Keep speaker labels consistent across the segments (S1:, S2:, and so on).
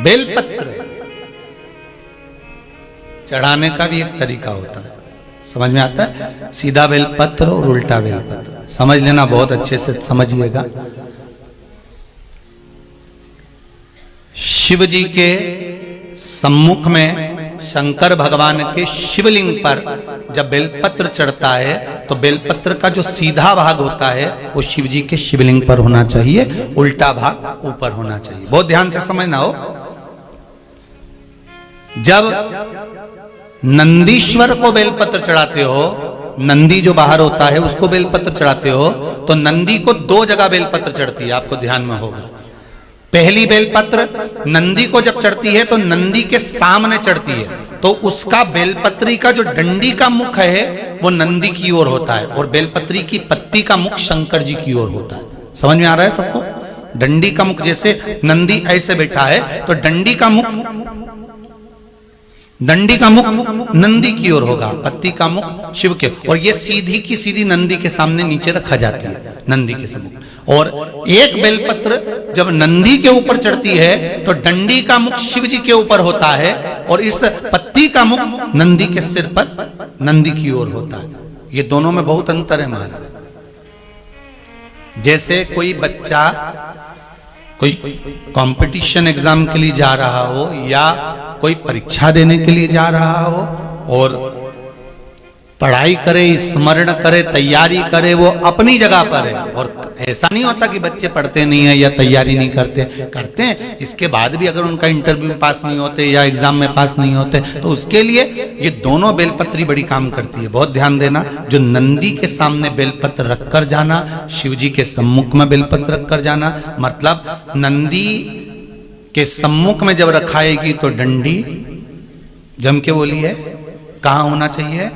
S1: बेलपत्र चढ़ाने का भी एक तरीका होता है, समझ में आता है? सीधा बेलपत्र और उल्टा बेलपत्र, समझ लेना, बहुत अच्छे से समझिएगा। शिव जी के सम्मुख में शंकर भगवान के शिवलिंग पर जब बेलपत्र चढ़ता है तो बेलपत्र का जो सीधा भाग होता है वो शिव जी के शिवलिंग पर होना चाहिए, उल्टा भाग ऊपर होना चाहिए। बहुत ध्यान से समझना हो। जब नंदीश्वर को बेलपत्र चढ़ाते हो, नंदी जो बाहर होता है उसको बेलपत्र चढ़ाते हो, तो नंदी को दो जगह बेलपत्र चढ़ती है, आपको ध्यान में होगा। पहली बेलपत्र नंदी को जब चढ़ती है तो नंदी के सामने चढ़ती है, तो उसका बेलपत्री का जो डंडी का मुख है वो नंदी की ओर होता है और बेलपत्री की पत्ती का मुख शंकर जी की ओर होता है। समझ में आ रहा है सबको? डंडी का मुख, जैसे नंदी ऐसे बैठा है तो डंडी का मुख नंदी की ओर होगा, पत्ती का मुख शिव के, और ये सीधी की सीधी नंदी के सामने नीचे रखा जाती है, नंदी के सम्मुख। और एक बेलपत्र जब नंदी के ऊपर चढ़ती है तो डंडी का मुख शिव जी के ऊपर होता है और इस पत्ती का मुख नंदी के सिर पर नंदी की ओर होता है। ये दोनों में बहुत अंतर है महाराज। जैसे कोई बच्चा कोई कंपटीशन एग्जाम के लिए जा रहा हो या कोई परीक्षा देने के लिए जा रहा हो और पढ़ाई करे, स्मरण करे, तैयारी करे, वो अपनी जगह पर है। और ऐसा नहीं होता कि बच्चे पढ़ते नहीं है या तैयारी नहीं करते हैं। इसके बाद भी अगर उनका इंटरव्यू में पास नहीं होते या एग्जाम में पास नहीं होते तो उसके लिए ये दोनों बेलपत्री बड़ी काम करती है। बहुत ध्यान देना, जो नंदी के सामने बेलपत्र रखकर जाना, शिव जी के सम्मुख में बेलपत्र रखकर जाना, मतलब नंदी के सम्मुख में जब रखाएगी तो डंडी, जम के बोलिए, कहाँ होना चाहिए?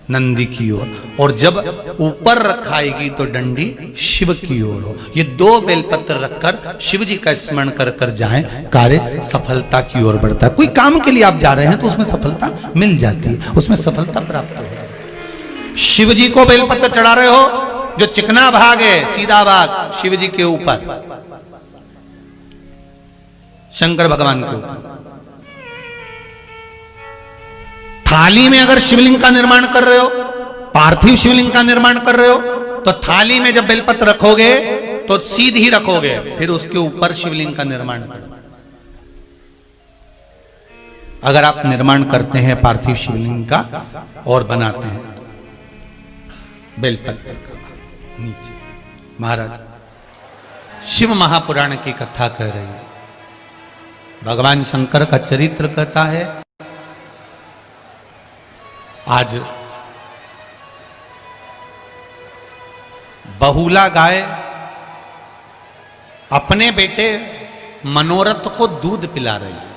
S1: नंदी की ओर। और जब ऊपर रखाएगी तो डंडी शिव की ओर हो। ये दो बेलपत्र रखकर शिव जी का स्मरण कर कर जाएं, कार्य सफलता की ओर बढ़ता है। कोई काम के लिए आप जा रहे हैं तो उसमें सफलता मिल जाती है, उसमें सफलता प्राप्त हो। शिव जी को बेलपत्र चढ़ा रहे हो, जो चिकना भाग है, सीधा भाग शिव जी के ऊपर, शंकर भगवान के ऊपर। थाली में अगर शिवलिंग का निर्माण कर रहे हो, पार्थिव शिवलिंग का निर्माण कर रहे हो, तो थाली में जब बेलपत्र रखोगे तो सीधी रखोगे, फिर उसके ऊपर शिवलिंग का निर्माण करो। अगर आप निर्माण करते हैं पार्थिव शिवलिंग का और बनाते हैं बेलपत्र का नीचे, महाराज शिव महापुराण की कथा कह रही है। भगवान शंकर का चरित्र कहता है। आज बहुला गाय अपने बेटे मनोरथ को दूध पिला रही है,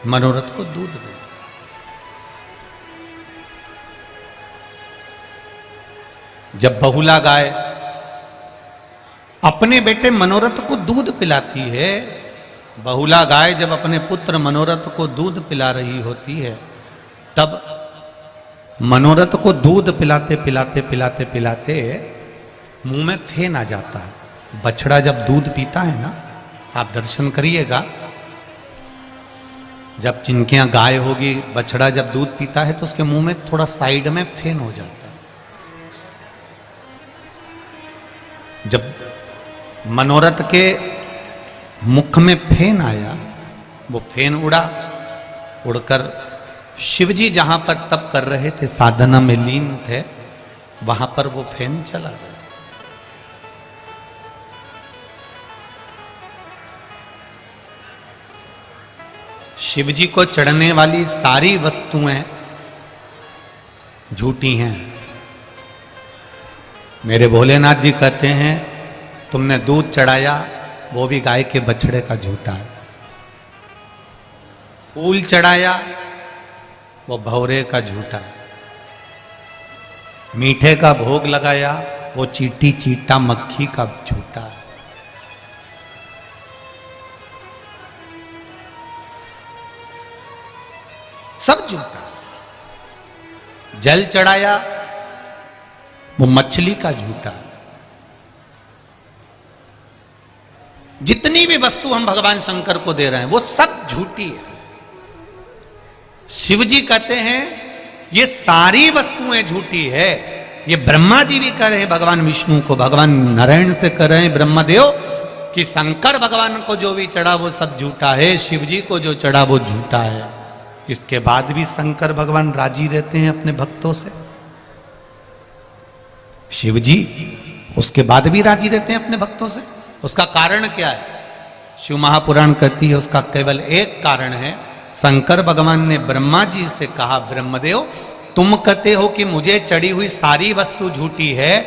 S1: मनोरथ को दूध दे। जब बहुला गाय अपने बेटे मनोरथ को दूध पिलाती है, बहुला गाय जब अपने पुत्र मनोरथ को दूध पिला रही होती है, तब मनोरथ को दूध पिलाते पिलाते पिलाते पिलाते मुंह में फेन आ जाता है। बछड़ा जब दूध पीता है ना, आप दर्शन करिएगा, जब जिनके यहाँ गाय होगी, बछड़ा जब दूध पीता है तो उसके मुंह में थोड़ा साइड में फेन हो जाता है। जब मनोरथ के मुख में फेन आया, वो फेन उड़ा, उड़कर शिवजी जहां पर तप कर रहे थे, साधना में लीन थे, वहां पर वो फेन चला गया। शिवजी को चढ़ने वाली सारी वस्तुएं झूठी हैं। मेरे भोलेनाथ जी कहते हैं, तुमने दूध चढ़ाया वो भी गाय के बछड़े का झूठा है, फूल चढ़ाया वो भौरे का झूठा है, मीठे का भोग लगाया वो चींटी चीटा मक्खी का झूठा है। सब झूठा। जल चढ़ाया वो मछली का झूठा है, जितनी भी वस्तु हम भगवान शंकर को दे रहे हैं वो सब झूठी है। शिव जी कहते हैं ये सारी वस्तुएं झूठी है। ये ब्रह्मा जी भी कह रहे हैं भगवान विष्णु को, भगवान नारायण से कह रहे हैं ब्रह्मदेव कि शंकर भगवान को जो भी चढ़ा वो सब झूठा है, शिव जी को जो चढ़ा वो झूठा है। इसके बाद भी शंकर भगवान राजी रहते हैं अपने भक्तों से। शिव जी उसके बाद भी राजी रहते हैं अपने भक्तों से। उसका कारण क्या है? शिव महापुराण कहती है उसका केवल एक कारण है। शंकर भगवान ने ब्रह्मा जी से कहा, ब्रह्मदेव तुम कहते हो कि मुझे चढ़ी हुई सारी वस्तु झूठी है,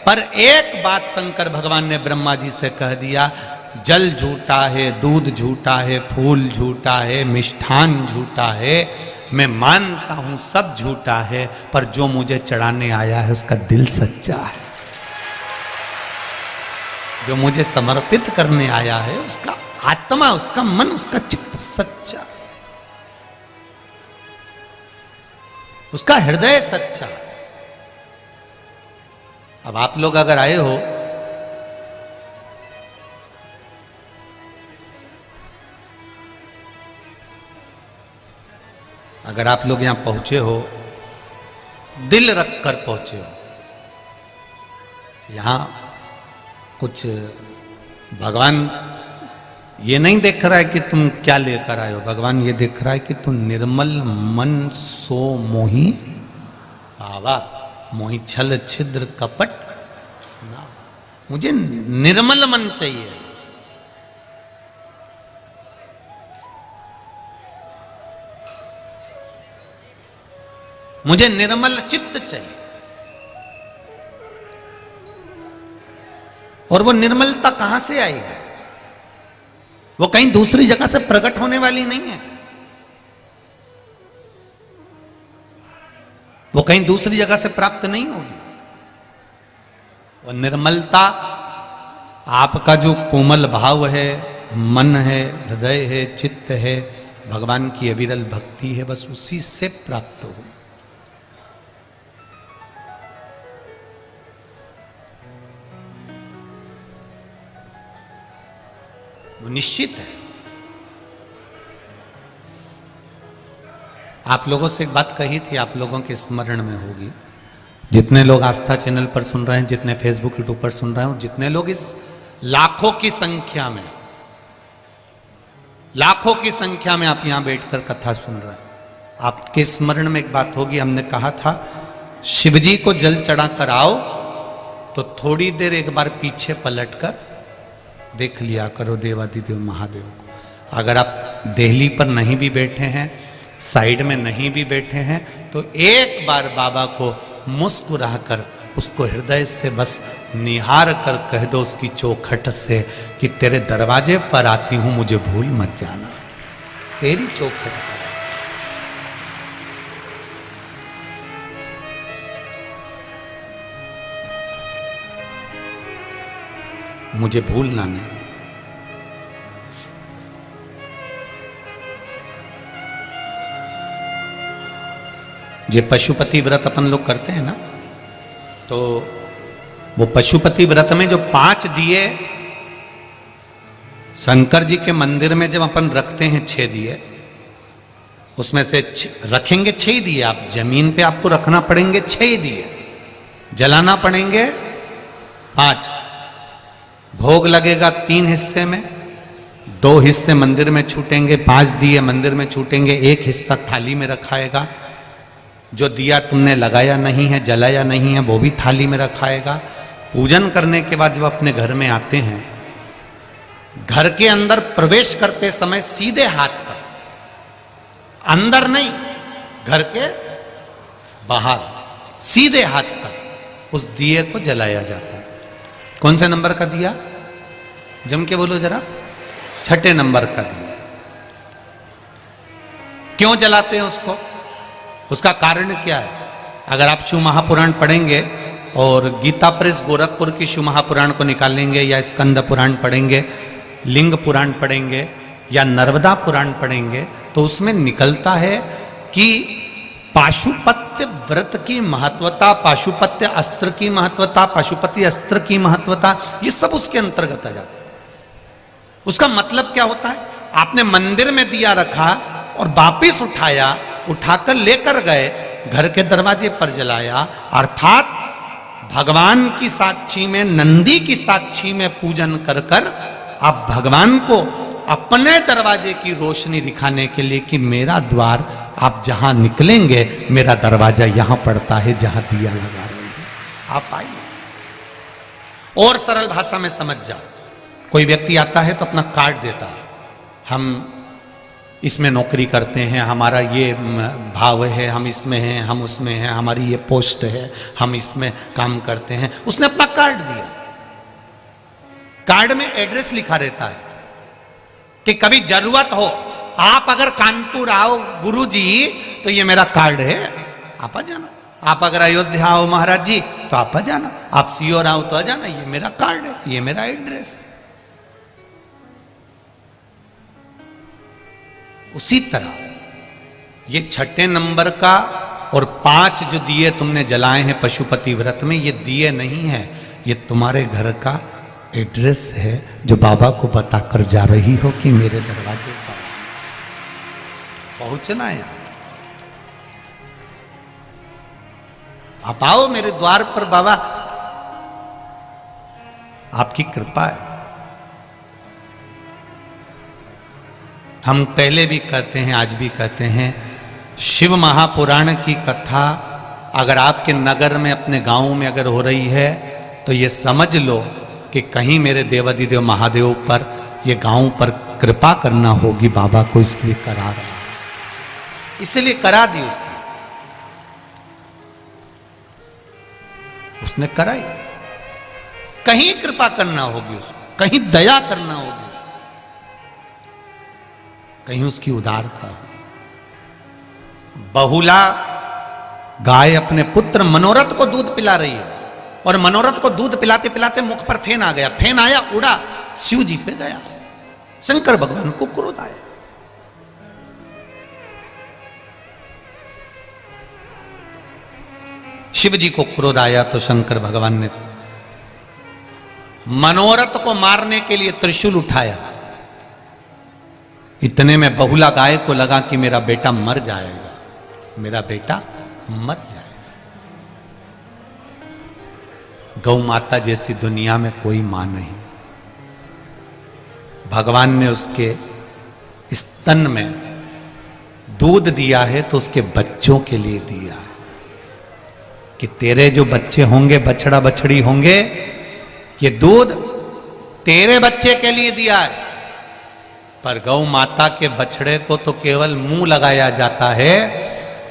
S1: पर एक बात शंकर भगवान ने ब्रह्मा जी से कह दिया, जल झूठा है, दूध झूठा है, फूल झूठा है, मिष्ठान झूठा है, मैं मानता हूं सब झूठा है, पर जो मुझे चढ़ाने आया है उसका दिल सच्चा है। जो मुझे समर्पित करने आया है उसका आत्मा, उसका मन, उसका चित्त सच्चा, उसका हृदय सच्चा। अब आप लोग अगर आए हो, अगर आप लोग यहां पहुंचे हो, दिल रख कर पहुंचे हो, यहां कुछ भगवान ये नहीं देख रहा है कि तुम क्या लेकर आए हो, भगवान ये देख रहा है कि तुम निर्मल मन सो मोही भावा, मोही छल छिद्र कपट ना। मुझे निर्मल मन चाहिए, मुझे निर्मल चित्त चाहिए। और वो निर्मलता कहां से आएगी? वो कहीं दूसरी जगह से प्रकट होने वाली नहीं है। वो कहीं दूसरी जगह से प्राप्त नहीं होगी। वो निर्मलता आपका जो कोमल भाव है, मन है, हृदय है, चित्त है, भगवान की अविरल भक्ति है, बस उसी से प्राप्त हो। वो निश्चित है। आप लोगों से एक बात कही थी, आप लोगों के स्मरण में होगी, जितने लोग आस्था चैनल पर सुन रहे हैं, जितने फेसबुक यूट्यूब पर सुन रहे हैं, जितने लोग इस लाखों की संख्या में आप यहां बैठकर कथा सुन रहे हैं, आपके स्मरण में एक बात होगी। हमने कहा था शिवजी को जल चढ़ा कर आओ तो थोड़ी देर एक बार पीछे पलटकर देख लिया करो देवादिदेव महादेव को। अगर आप देहली पर नहीं भी बैठे हैं, साइड में नहीं भी बैठे हैं, तो एक बार बाबा को मुस्कुरा कर, उसको हृदय से बस निहार कर कह दो उसकी चौखट से कि तेरे दरवाजे पर आती हूं, मुझे भूल मत जाना। तेरी चौखट पर मुझे भूलना नहीं। ये पशुपति व्रत अपन लोग करते हैं ना, तो वो पशुपति व्रत में जो 5 दिए शंकर जी के मंदिर में जब अपन रखते हैं, 6 दिए, उसमें से रखेंगे 6 दिए। आप जमीन पे आपको रखना पड़ेंगे 6 दिए, जलाना पड़ेंगे 5, भोग लगेगा 3 हिस्से में, 2 हिस्से मंदिर में छूटेंगे, 5 दिए मंदिर में छूटेंगे, 1 हिस्सा थाली में रखाएगा। जो दिया तुमने लगाया नहीं है, जलाया नहीं है, वो भी थाली में रखाएगा। पूजन करने के बाद जब अपने घर में आते हैं, घर के अंदर प्रवेश करते समय सीधे हाथ पर, अंदर नहीं, घर के बाहर सीधे हाथ पर उस दिए को जलाया जाता है। कौन से नंबर का दिया? जम के बोलो जरा। 6ठे नंबर का दिया। क्यों जलाते हैं उसको? उसका कारण क्या है? अगर आप शिव महापुराण पढ़ेंगे और गीता प्रेस गोरखपुर की शिव महापुराण को निकालेंगे, या स्कंद पुराण पढ़ेंगे, लिंग पुराण पढ़ेंगे, या नर्मदा पुराण पढ़ेंगे, तो उसमें निकलता है कि पाशुपत्य व्रत की महत्वता, पाशुपत्य अस्त्र की महत्वता, पाशुपति अस्त्र की महत्वता, ये सब उसके अंतर्गत आ जाता है। उसका मतलब क्या होता है? आपने मंदिर में दिया रखा और वापिस उठाया, उठाकर लेकर गए, घर के दरवाजे पर जलाया, अर्थात भगवान की साक्षी में, नंदी की साक्षी में पूजन कर कर आप भगवान को अपने दरवाजे की रोशनी दिखाने के लिए कि मेरा द्वार, आप जहां निकलेंगे मेरा दरवाजा यहां पड़ता है जहां दिया लगा रहे हैं, आप आइए। और सरल भाषा में समझ जाओ, कोई व्यक्ति आता है तो अपना कार्ड देता है, हम इसमें नौकरी करते हैं, हमारा ये भाव है, हम इसमें हैं, हम उसमें हैं, हमारी ये पोस्ट है, हम इसमें काम करते हैं। उसने अपना कार्ड दिया, कार्ड में एड्रेस लिखा रहता है कि कभी जरूरत हो, आप अगर कानपुर आओ गुरुजी तो ये मेरा कार्ड है, आप आ जाना। आप अगर अयोध्या आओ महाराज जी तो आप आ जाना, आप सीओर आओ तो आ जाना, ये मेरा कार्ड है, ये मेरा एड्रेस है। उसी तरह ये छठे नंबर का और 5 जो दिए तुमने जलाए हैं पशुपति व्रत में, ये दिए नहीं है, ये तुम्हारे घर का एड्रेस है जो बाबा को बताकर जा रही हो कि मेरे दरवाजे पर पहुंचना है। आप आओ मेरे द्वार पर, बाबा आपकी कृपा है। हम पहले भी कहते हैं, आज भी कहते हैं, शिव महापुराण की कथा अगर आपके नगर में, अपने गांव में अगर हो रही है तो ये समझ लो कि कहीं मेरे देवाधिदेव महादेव पर, ये गांव पर कृपा करना होगी बाबा को, इसलिए करा रहा है, इसलिए करा दी उसने कराई। कहीं कृपा करना होगी उसको, कहीं दया करना होगी, कहीं उसकी उदारता होगी। बहुला गाय अपने पुत्र मनोरथ को दूध पिला रही है और मनोरथ को दूध पिलाते पिलाते मुख पर फेन आ गया, फेन आया, उड़ा, शिव जी पे गया, शंकर भगवान को क्रोध आया। शिव जी को क्रोध आया तो शंकर भगवान ने मनोरथ को मारने के लिए त्रिशूल उठाया। इतने में बहुला गाय को लगा कि मेरा बेटा मर जाएगा, मेरा बेटा मर जाएगा। गौ माता जैसी दुनिया में कोई मां नहीं। भगवान ने उसके स्तन में दूध दिया है तो उसके बच्चों के लिए दिया है कि तेरे जो बच्चे होंगे, बछड़ा बछड़ी होंगे, ये दूध तेरे बच्चे के लिए दिया है। पर गौ माता के बछड़े को तो केवल मुंह लगाया जाता है,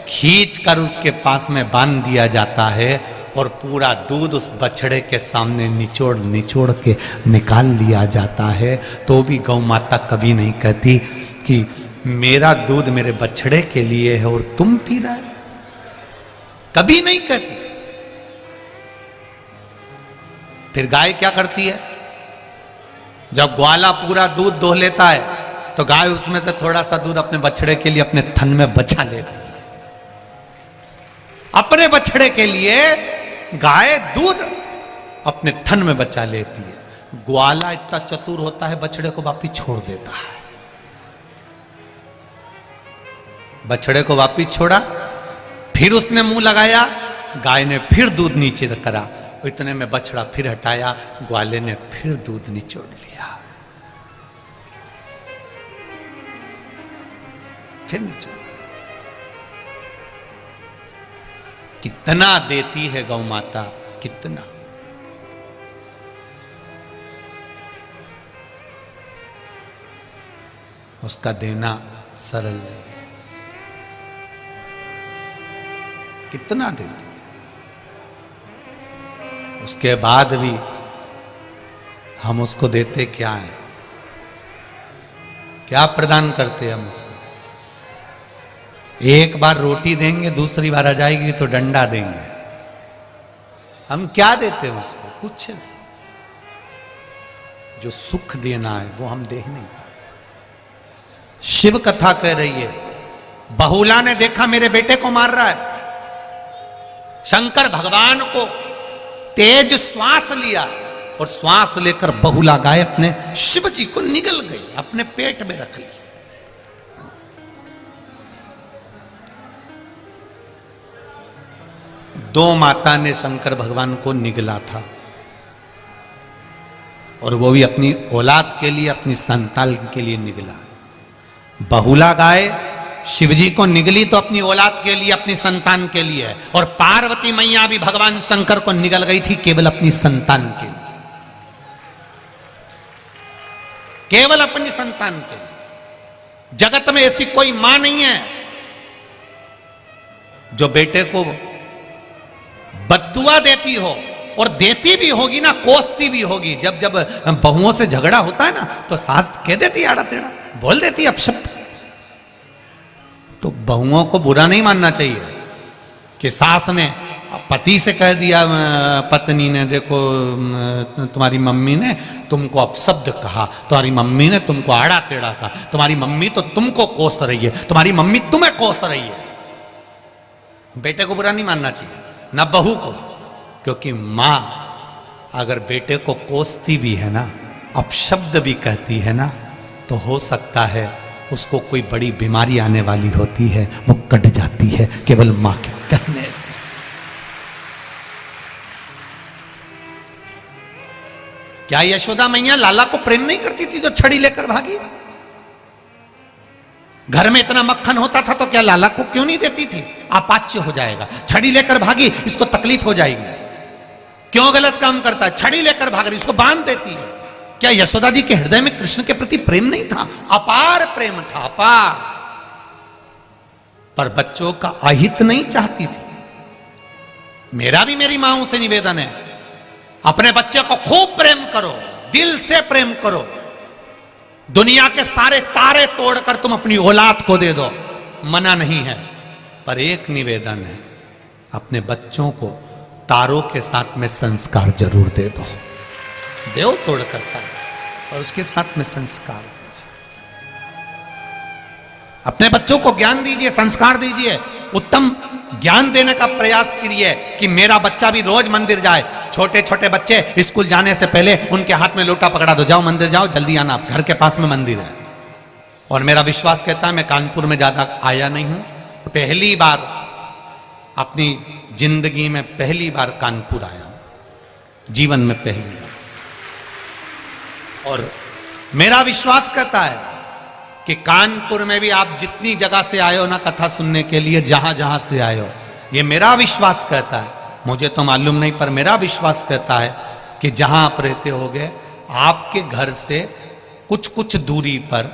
S1: खींच कर उसके पास में बांध दिया जाता है और पूरा दूध उस बछड़े के सामने निचोड़ निचोड़ के निकाल लिया जाता है। तो भी गौ माता कभी नहीं कहती कि मेरा दूध मेरे बछड़े के लिए है और तुम पी रहे हो, कभी नहीं कहती। फिर गाय क्या करती है? जब ग्वाला पूरा दूध दोह लेता है तो गाय उसमें से थोड़ा सा दूध अपने बछड़े के लिए अपने थन में बचा लेती है। अपने बछड़े के लिए गाय दूध अपने थन में बचा लेती है। ग्वाला इतना चतुर होता है, बछड़े को वापिस छोड़ देता है। बछड़े को वापिस छोड़ा, फिर उसने मुंह लगाया, गाय ने फिर दूध नीचे करा, इतने में बछड़ा फिर हटाया, ग्वाले ने फिर दूध निचोड़ लिया, फिर निचोड़। कितना देती है गौ माता, कितना। उसका देना सरल नहीं, कितना देती। उसके बाद भी हम उसको देते क्या है? क्या प्रदान करते हम उसको? एक बार रोटी देंगे, दूसरी बार आ जाएगी तो डंडा देंगे। हम क्या देते हैं उसको? कुछ नहीं। जो सुख देना है वो हम दे नहीं पाए। शिव कथा कह रही है, बहुला ने देखा मेरे बेटे को मार रहा है, शंकर भगवान को तेज श्वास लिया और श्वास लेकर बहुला गाय अपने शिव जी को निगल गई, अपने पेट में रख ली। दो माता ने शंकर भगवान को निगला था, और वो भी अपनी औलाद के लिए, अपनी संतान के लिए निगला। बहुला गाय शिवजी को निगली तो अपनी औलाद के लिए, अपनी संतान के लिए है, और पार्वती मैया भी भगवान शंकर को निगल गई थी केवल अपनी संतान के लिए, केवल अपनी संतान के लिए। जगत में ऐसी कोई मां नहीं है जो बेटे को बद्दुआ देती हो, और देती भी होगी ना, कोसती भी होगी। जब जब बहुओं से झगड़ा होता है ना, तो सास कह देती आड़ा टेढ़ा, बोल देती अपशब्द। तो बहुओं को बुरा नहीं मानना चाहिए कि सास ने पति से कह दिया, पत्नी ने, देखो तुम्हारी मम्मी ने तुमको अपशब्द कहा, तुम्हारी मम्मी ने तुमको आड़ा टेढ़ा कहा, तुम्हारी मम्मी तो तुमको कोस रही है, तुम्हारी मम्मी तुम्हें कोस रही है। बेटे को बुरा नहीं मानना चाहिए, ना बहू को, क्योंकि मां अगर बेटे को कोसती भी है ना, अपशब्द भी कहती है ना, तो हो सकता है उसको कोई बड़ी बीमारी आने वाली होती है, वो कट जाती है केवल मां के कहने से। क्या यशोदा मैया लाला को प्रेम नहीं करती थी जो छड़ी लेकर भागी? घर में इतना मक्खन होता था तो क्या लाला को क्यों नहीं देती थी? अपाच्य हो जाएगा, छड़ी लेकर भागी, इसको तकलीफ हो जाएगी। क्यों गलत काम करता है? छड़ी लेकर भाग रही, इसको बांध देती है। क्या यशोदा जी के हृदय में कृष्ण के प्रति प्रेम नहीं था? अपार प्रेम था, अपार। पर बच्चों का अहित नहीं चाहती थी। मेरा भी मेरी मां से निवेदन है, अपने बच्चे को खूब प्रेम करो, दिल से प्रेम करो। दुनिया के सारे तारे तोड़कर तुम अपनी औलाद को दे दो, मना नहीं है। पर एक निवेदन है, अपने बच्चों को तारों के साथ में संस्कार जरूर दे दो। देव तोड़ करता है, और उसके साथ में संस्कार दीजिए। अपने बच्चों को ज्ञान दीजिए, संस्कार दीजिए। उत्तम ज्ञान देने का प्रयास कीजिए कि मेरा बच्चा भी रोज मंदिर जाए। छोटे छोटे बच्चे स्कूल जाने से पहले उनके हाथ में लोटा पकड़ा दो, जाओ मंदिर जाओ, जल्दी आना, घर के पास में मंदिर है। और मेरा विश्वास कहता है, मैं कानपुर में ज्यादा आया नहीं हूं, पहली बार अपनी जिंदगी में पहली बार कानपुर आया हूं, जीवन में पहली बार। और मेरा विश्वास कहता है कि कानपुर में भी आप जितनी जगह से आए हो ना कथा सुनने के लिए, जहां जहां से आए हो, ये मेरा विश्वास कहता है, मुझे तो मालूम नहीं पर मेरा विश्वास कहता है कि जहां आप रहते होगे, आपके घर से कुछ कुछ दूरी पर,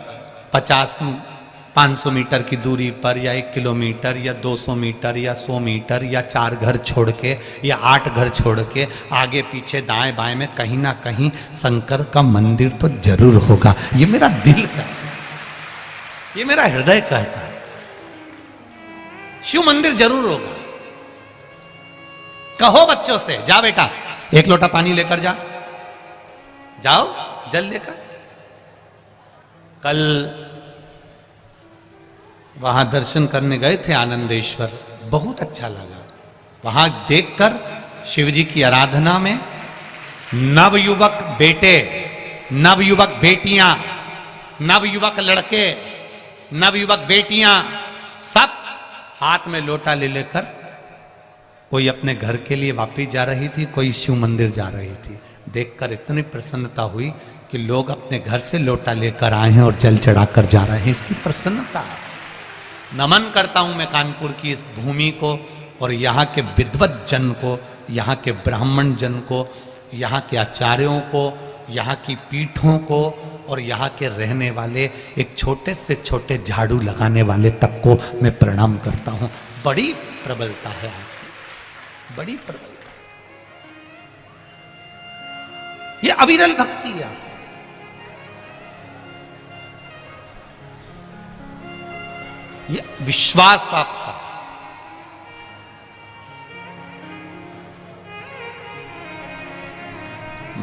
S1: 50-500 मीटर की दूरी पर, या 1 किलोमीटर, या 200 मीटर, या 100 मीटर, या 4 घर छोड़ के, या 8 घर छोड़ के, आगे पीछे दाएं बाएं में कहीं ना कहीं शंकर का मंदिर तो जरूर होगा। ये मेरा दिल कहता है, ये मेरा हृदय कहता है, शिव मंदिर जरूर होगा। कहो बच्चों से, जा बेटा 1 लोटा पानी लेकर जा, जाओ जल लेकर। कल वहां दर्शन करने गए थे आनंदेश्वर, बहुत अच्छा लगा। वहां देखकर शिव जी की आराधना में नवयुवक बेटे, नवयुवक बेटियां, नवयुवक लड़के, नवयुवक बेटियां, सब हाथ में लोटा ले लेकर, कोई अपने घर के लिए वापिस जा रही थी, कोई शिव मंदिर जा रही थी। देखकर इतनी प्रसन्नता हुई कि लोग अपने घर से लोटा लेकर आए हैं और जल चढ़ाकर जा रहे हैं। इसकी प्रसन्नता, नमन करता हूं मैं कानपुर की इस भूमि को, और यहाँ के विद्वत जन को, यहाँ के ब्राह्मण जन को, यहाँ के आचार्यों को, यहाँ की पीठों को, और यहाँ के रहने वाले एक छोटे से छोटे झाड़ू लगाने वाले तक को मैं प्रणाम करता हूँ। बड़ी प्रबलता है आपकी, बड़ी प्रबलता, ये अविरल भक्ति है। ये विश्वास आपका,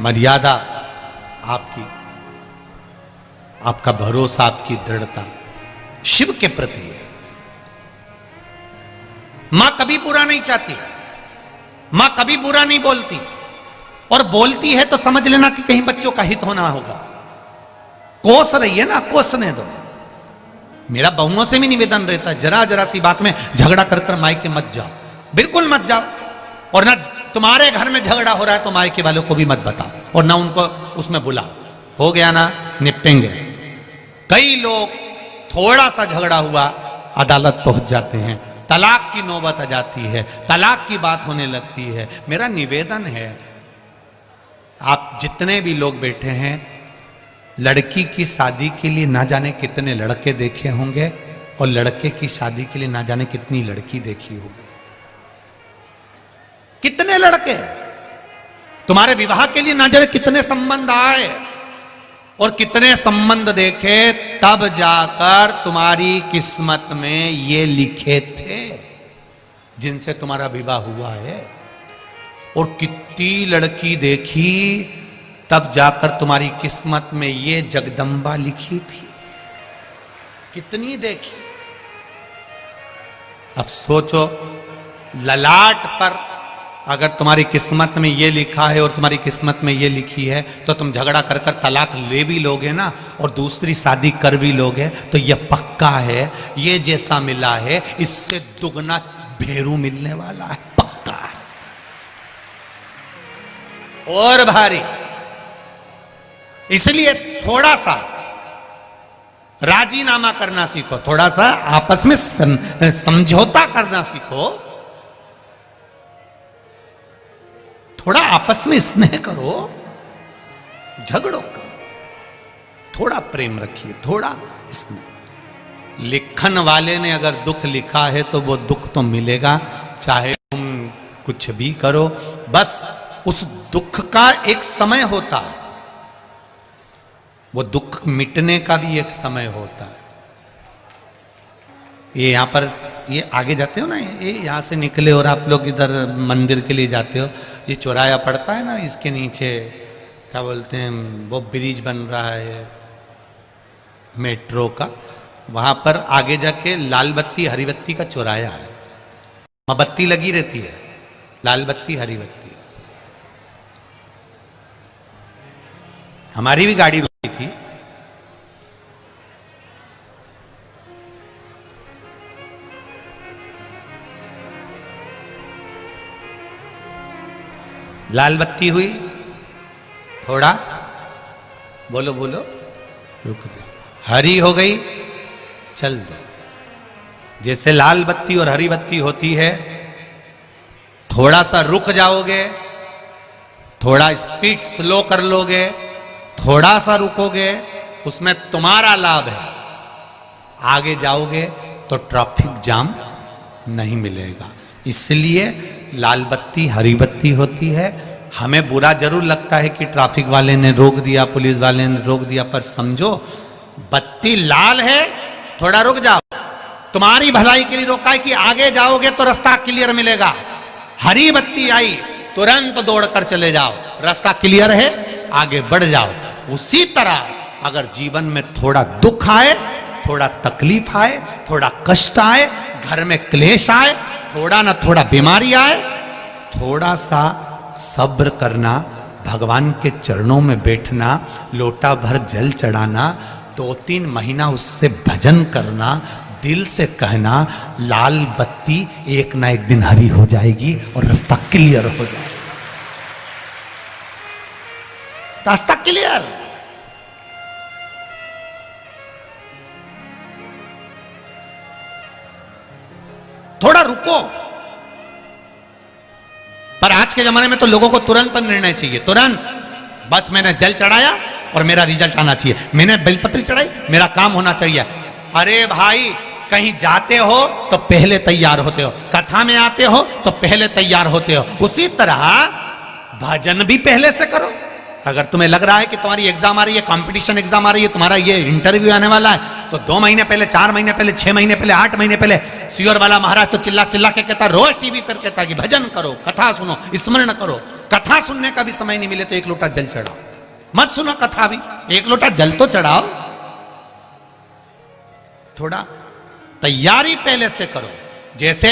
S1: मर्यादा आपकी, आपका भरोसा, आपकी दृढ़ता शिव के प्रति है। मां कभी बुरा नहीं चाहती, मां कभी बुरा नहीं बोलती, और बोलती है तो समझ लेना कि कहीं बच्चों का हित होना होगा। कोस रही है ना, कोसने दो। मेरा बहुओं से भी निवेदन रहता है, जरा जरा सी बात में झगड़ा कर कर मायके मत जाओ, बिल्कुल मत जाओ। और ना तुम्हारे घर में झगड़ा हो रहा है तो मायके वालों को भी मत बताओ, और ना उनको उसमें बुलाओ। हो गया ना, निपटेंगे। कई लोग थोड़ा सा झगड़ा हुआ अदालत पहुंच जाते हैं, तलाक की नौबत आ जाती है, तलाक की बात होने लगती है। मेरा निवेदन है, आप जितने भी लोग बैठे हैं, लड़की की शादी के लिए ना जाने कितने लड़के देखे होंगे, और लड़के की शादी के लिए ना जाने कितनी लड़की देखी होगी। कितने लड़के तुम्हारे विवाह के लिए ना जाने कितने संबंध आए, और कितने संबंध देखे, तब जाकर तुम्हारी किस्मत में ये लिखे थे जिनसे तुम्हारा विवाह हुआ है। और कितनी लड़की देखी, तब जाकर तुम्हारी किस्मत में ये जगदम्बा लिखी थी। कितनी देखी। अब सोचो, ललाट पर अगर तुम्हारी किस्मत में ये लिखा है और तुम्हारी किस्मत में ये लिखी है, तो तुम झगड़ा कर कर तलाक ले भी लोगे ना, और दूसरी शादी कर भी लोगे, तो ये पक्का है, ये जैसा मिला है इससे दुगना भेरू मिलने वाला है, पक्का है। और भारी। इसलिए थोड़ा सा राजीनामा करना सीखो, थोड़ा सा आपस में समझौता करना सीखो, थोड़ा आपस में स्नेह करो, झगड़ो करो, थोड़ा प्रेम रखिए, थोड़ा स्नेह। लिखन वाले ने अगर दुख लिखा है तो वो दुख तो मिलेगा, चाहे तुम कुछ भी करो। बस उस दुख का एक समय होता है, वो दुख मिटने का भी एक समय होता है। ये यहाँ पर, ये आगे जाते हो ना, ये यहाँ से निकले और आप लोग इधर मंदिर के लिए जाते हो, ये चौराया पड़ता है ना, इसके नीचे क्या बोलते हैं, वो ब्रिज बन रहा है मेट्रो का, वहाँ पर आगे जाके लाल बत्ती हरी बत्ती का चौराया है, वहाँ बत्ती लगी रहती है, लाल बत्ती हरी बत्ती। हमारी भी गाड़ी रुकी थी, लाल बत्ती हुई, थोड़ा बोलो बोलो, रुक जाओ, हरी हो गई, चल दो। जैसे लाल बत्ती और हरी बत्ती होती है, थोड़ा सा रुक जाओगे, थोड़ा स्पीड स्लो कर लोगे, थोड़ा सा रुकोगे, उसमें तुम्हारा लाभ है। आगे जाओगे तो ट्रैफिक जाम नहीं मिलेगा। इसलिए लाल बत्ती हरी बत्ती होती है। हमें बुरा जरूर लगता है कि ट्रैफिक वाले ने रोक दिया, पुलिस वाले ने रोक दिया, पर समझो बत्ती लाल है, थोड़ा रुक जाओ, तुम्हारी भलाई के लिए रोका है कि आगे जाओगे तो रास्ता क्लियर मिलेगा। हरी बत्ती आई, तुरंत दौड़कर चले जाओ, रास्ता क्लियर है, आगे बढ़ जाओ। उसी तरह अगर जीवन में थोड़ा दुख आए, थोड़ा तकलीफ आए, थोड़ा कष्ट आए, घर में क्लेश आए, थोड़ा ना थोड़ा बीमारी आए, थोड़ा सा सब्र करना, भगवान के चरणों में बैठना, लोटा भर जल चढ़ाना, 2-3 महीना उससे भजन करना, दिल से कहना, लाल बत्ती एक ना एक दिन हरी हो जाएगी और रास्ता क्लियर हो जाएगा। रास्ता क्लियर। थोड़ा रुको। पर आज के जमाने में तो लोगों को तुरंत निर्णय चाहिए, तुरंत। बस मैंने जल चढ़ाया और मेरा रिजल्ट आना चाहिए, मैंने बेलपत्री चढ़ाई, मेरा काम होना चाहिए। अरे भाई, कहीं जाते हो तो पहले तैयार होते हो, कथा में आते हो तो पहले तैयार होते हो। उसी तरह भजन भी पहले से करो। अगर तुम्हें लग रहा है कि तुम्हारी एग्जाम आ रही है, कंपटीशन एग्जाम आ रही है, तुम्हारा ये इंटरव्यू आने वाला है, तो 2 महीने पहले, 4 महीने पहले, 6 महीने पहले, 8 महीने पहले सियोर वाला महाराज तो चिल्ला चिल्ला के कहता, रोज टीवी पर कहता कि भजन करो, कथा सुनो, स्मरण करो। कथा सुनने का भी समय नहीं मिले तो 1 लोटा जल चढ़ाओ। मत सुनो कथा भी, 1 लोटा जल तो चढ़ाओ। थोड़ा तैयारी पहले से करो। जैसे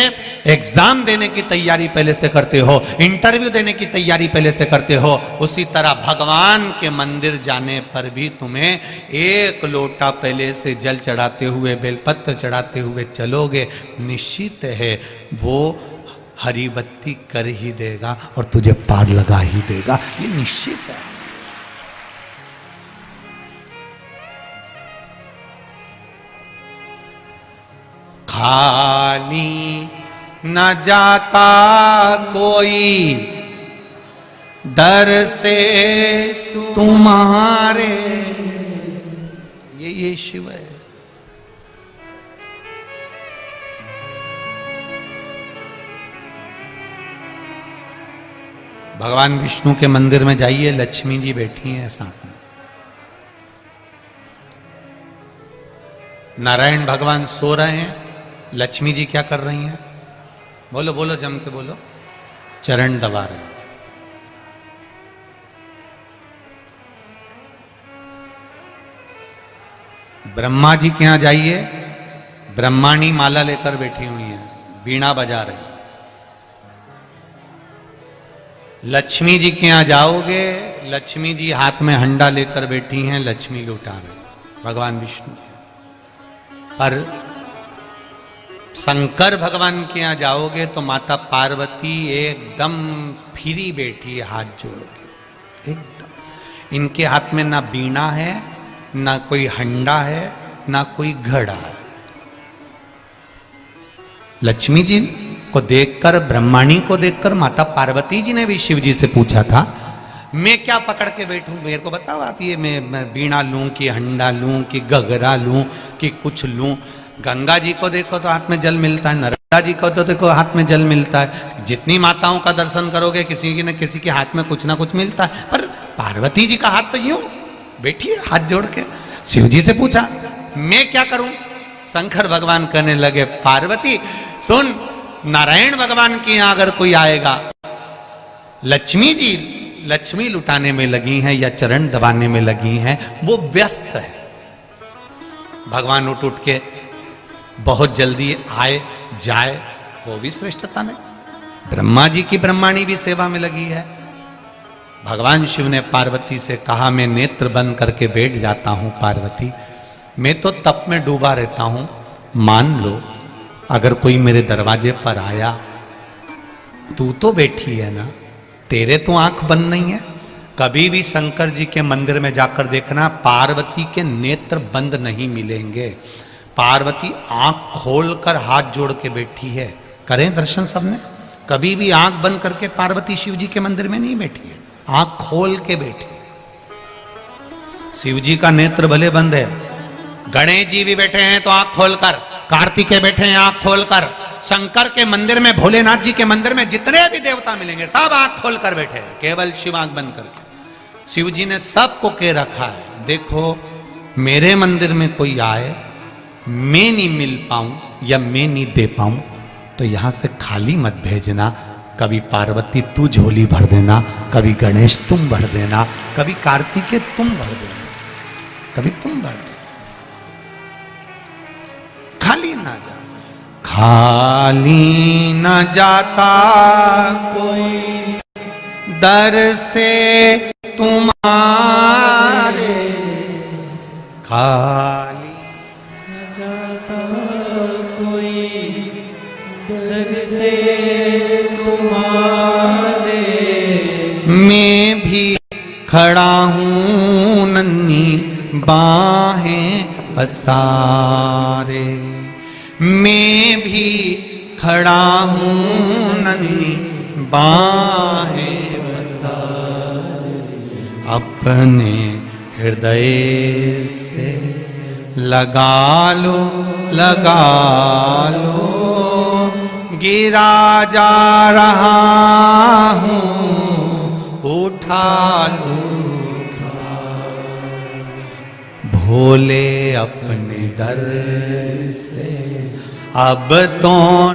S1: एग्जाम देने की तैयारी पहले से करते हो, इंटरव्यू देने की तैयारी पहले से करते हो, उसी तरह भगवान के मंदिर जाने पर भी तुम्हें एक लोटा पहले से जल चढ़ाते हुए, बेलपत्र चढ़ाते हुए चलोगे, निश्चित है वो हरी बत्ती कर ही देगा और तुझे पार लगा ही देगा, ये निश्चित है। खाली न जाता कोई दर से तुम्हारे, ये शिव है। भगवान विष्णु के मंदिर में जाइए, लक्ष्मी जी बैठी हैं साथ में, नारायण भगवान सो रहे हैं, लक्ष्मी जी क्या कर रही हैं? बोलो बोलो, जम के बोलो। चरण दबा रहे हैं। ब्रह्मा जी के यहां जाइए, ब्रह्माणी माला लेकर बैठी हुई हैं, बीणा बजा रही। लक्ष्मी जी के यहां जाओगे, लक्ष्मी जी हाथ में हंडा लेकर बैठी हैं, लक्ष्मी लुटा रहे भगवान विष्णु। पर शंकर भगवान के यहाँ जाओगे तो माता पार्वती एकदम फिरी बैठी है, हाथ जोड़ के एकदम। इनके हाथ में ना बीणा है, ना कोई हंडा है, ना कोई घड़ा है। लक्ष्मी जी को देखकर, ब्रह्माणी को देखकर माता पार्वती जी ने भी शिव जी से पूछा था, मैं क्या पकड़ के बैठूं, मेरे को बताओ आप, ये मैं बीणा लूं कि हंडा लूं कि घघरा लूं कि कुछ लूं? गंगा जी को देखो तो हाथ में जल मिलता है, नर्मदा जी को तो देखो हाथ में जल मिलता है, जितनी माताओं का दर्शन करोगे किसी की न किसी के हाथ में कुछ ना कुछ मिलता है, पर पार्वती जी का हाथ तो यूं बैठी है हाथ जोड़ के। शिव जी से पूछा मैं क्या करूं? शंकर भगवान कहने लगे, पार्वती सुन, नारायण भगवान के यहां अगर कोई आएगा, लक्ष्मी जी लक्ष्मी लुटाने में लगी हैं या चरण दबाने में लगी हैं, वो व्यस्त है। भगवान उठ उठ के बहुत जल्दी आए जाए, वो भी श्रेष्ठता में। ब्रह्मा जी की ब्रह्माणी भी सेवा में लगी है। भगवान शिव ने पार्वती से कहा, मैं नेत्र बंद करके बैठ जाता हूं पार्वती, मैं तो तप में डूबा रहता हूं, मान लो अगर कोई मेरे दरवाजे पर आया, तू तो बैठी है ना, तेरे तो आंख बंद नहीं है। कभी भी शंकर जी के मंदिर में जाकर देखना, पार्वती के नेत्र बंद नहीं मिलेंगे। पार्वती आंख खोलकर हाथ जोड़ के बैठी है। करें दर्शन सबने? कभी भी आंख बंद करके पार्वती शिव जी के मंदिर में नहीं बैठी है, आंख खोल के बैठी है। शिव जी का नेत्र भले बंद है, गणेश जी भी बैठे हैं तो आंख खोलकर, कार्तिकेय बैठे हैं आंख खोलकर, शंकर के मंदिर में, भोलेनाथ जी के मंदिर में जितने भी देवता मिलेंगे सब आंख खोलकर बैठे हैं, केवल शिव आंख बंद करके। शिव जी ने सबको कह रखा है, देखो मेरे मंदिर में कोई आए, मैं नहीं मिल पाऊं या मैं नहीं दे पाऊं तो यहां से खाली मत भेजना। कभी पार्वती तू झोली भर देना, कभी गणेश तुम भर देना, कभी कार्तिकेय तुम भर देना, कभी तुम भर देना, खाली ना जा। खाली न जाता कोई दर से तुम्हारे, खाली न जाता कोई दर से तुम्हारे, मैं भी खड़ा हूँ नन्ही बाहें पसारे, मैं भी खड़ा हूँ नन्ही बाहें पसारे, अपने हृदय से लगा लो, लगा लो, गिरा जा रहा हूँ, उठा लो, भोले अपने दर से अब तो